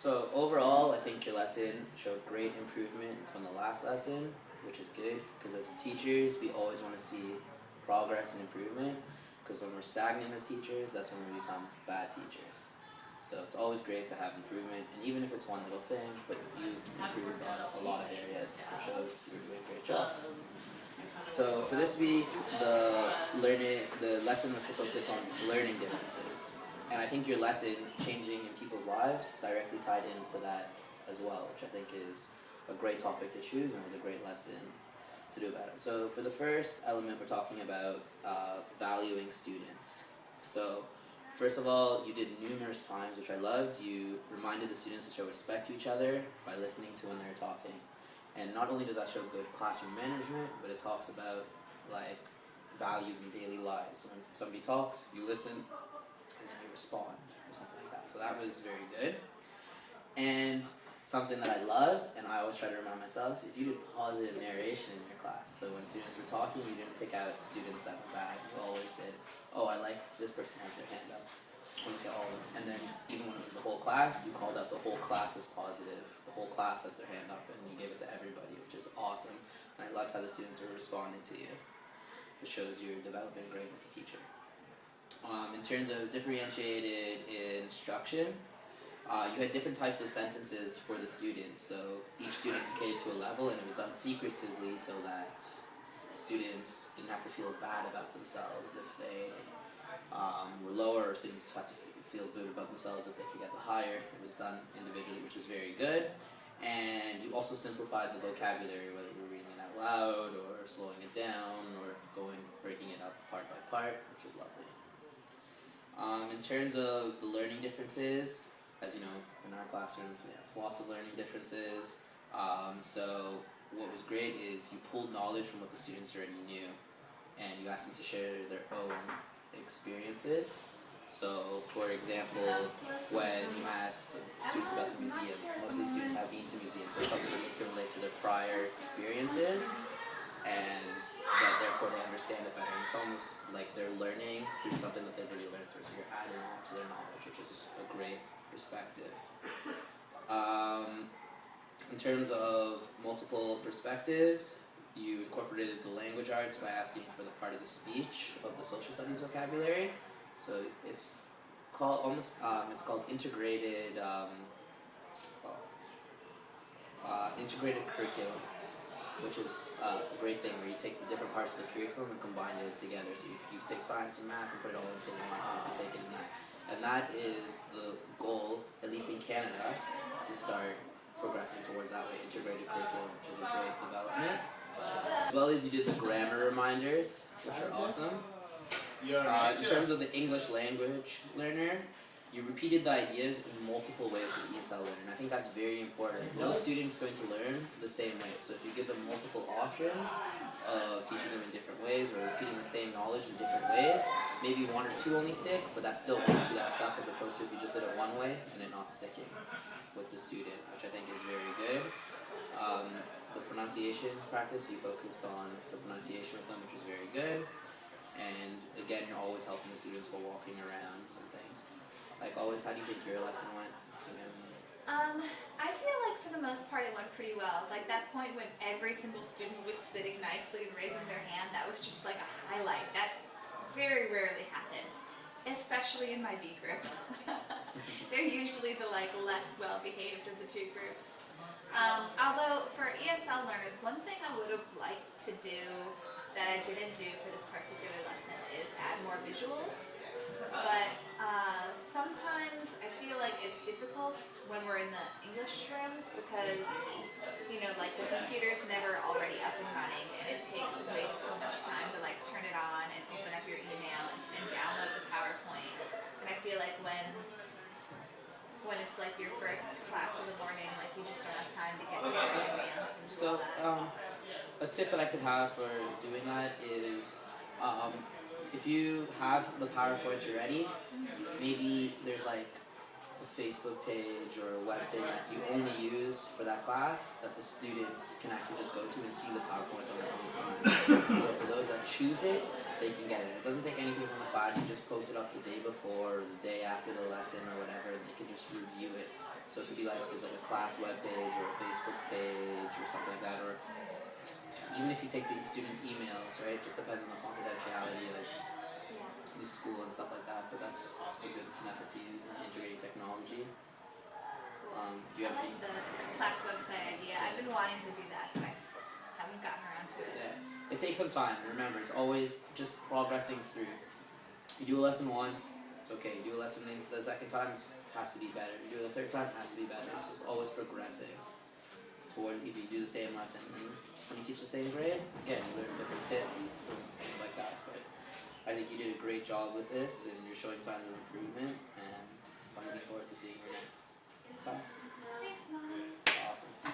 So overall, I think your lesson showed great improvement from the last lesson, which is good because as teachers, we always want to see progress and improvement because when we're stagnant as teachers, that's when we become bad teachers. So it's always great to have improvement, and even if it's one little thing, but you improved on a lot of areas, which shows you're doing a great job. So for this week, the lesson was to focus on learning differences. And I think your lesson, changing in people's lives, directly tied into that as well, which I think is a great topic to choose and was a great lesson to do about it. So for the first element, we're talking about valuing students. So first of all, you did numerous times, which I loved. You reminded the students to show respect to each other by listening to when they're talking. And not only does that show good classroom management, but it talks about like values in daily lives. When somebody talks, you listen, and then you respond, or something like that. So that was very good. And something that I loved, and I always try to remind myself, is you did positive narration in your class. So when students were talking, you didn't pick out students that were bad. You always said, oh, I like this person has their hand up. Look at all of them. And then even when it was the whole class, you called out the whole class as positive. The whole class has their hand up, and you gave it to everybody, which is awesome. And I loved how the students were responding to you. It shows you're developing great as a teacher. In terms of differentiated instruction, you had different types of sentences for the students. So each student could cater to a level, and it was done secretively so that students didn't have to feel bad about themselves if they were lower, or students had to feel good about themselves if they could get the higher. It was done individually, which is very good. And you also simplified the vocabulary, whether you were reading it out loud or slowing it down or breaking it up part by part, which is lovely. In terms of the learning differences, as you know, in our classrooms we have lots of learning differences. So what was great is you pulled knowledge from what the students already knew, and you asked them to share their own experiences. So, for example, when you asked students about the museum, most of the students have been to museums, so it's something that they can relate to their prior experiences, and that therefore they understand it better. And it's almost like they're learning through something that they've already learned through, so you're adding on to their knowledge, which is a great perspective. In terms of multiple perspectives, you incorporated the language arts by asking for the part of the speech of the social studies vocabulary. So it's called integrated integrated curriculum, which is a great thing where you take the different parts of the curriculum and combine it together. So you take science and math and put it all into one and take it in that. And that is the goal, at least in Canada, to start progressing towards that way, integrated curriculum, which is a great development. As well as you did the grammar reminders, which are awesome. In terms of the English language learner, you repeated the ideas in multiple ways with the ESL learner, and I think that's very important. No student's going to learn the same way, so if you give them multiple options of teaching them in different ways or repeating the same knowledge in different ways, maybe one or two only stick, but that's still one or two that stuck, as opposed to if you just did it one way and it not sticking with the student, which I think is very good. The pronunciation practice, you focused on the pronunciation with them, which is very good. And again, you're always helping the students while walking around and things. Like always, how do you think your lesson went? I feel like for the most part it went pretty well. Like that point when every single student was sitting nicely and raising their hand, that was just like a highlight. That very rarely happens, especially in my B group. They're usually the less well-behaved of the two groups. Although for ESL learners, one thing I would have liked to do that I didn't do for this particular lesson is add more visuals. But sometimes I feel like it's difficult when we're in the English rooms because, the computer's never already up and running, and it wastes so much time to turn it on and open up your email and download the PowerPoint. And I feel like when it's your first class of the morning, you just don't have time to get there in advance and do all that. A tip that I could have for doing that is if you have the PowerPoint already, maybe there's a Facebook page or a web thing that you only use for that class that the students can actually just go to and see the PowerPoint on their own time. So for those that choose it, they can get it. It doesn't take anything from the class. class, you just post it up the day before or the day after the lesson or whatever, and they can just review it. So it could be like there's like a class web page or a Facebook page or something like that, or even if you take the students' emails, right? It just depends on the confidentiality of Yeah. the school and stuff like that. But that's a good method to use in integrating technology. Cool. Do you have I like the class website idea. I've been wanting to do that, but I haven't gotten around to it. Yeah, it takes some time. Remember, it's always just progressing through. You do a lesson once, it's okay. You do a lesson the second time, it has to be better. You do it the third time, it has to be better. It's just always progressing towards if you do the same lesson. And when you teach the same grade, again, you learn different tips and things like that. But I think you did a great job with this, and you're showing signs of improvement. And I'm looking forward to seeing your next class. Thanks, Mom. Awesome.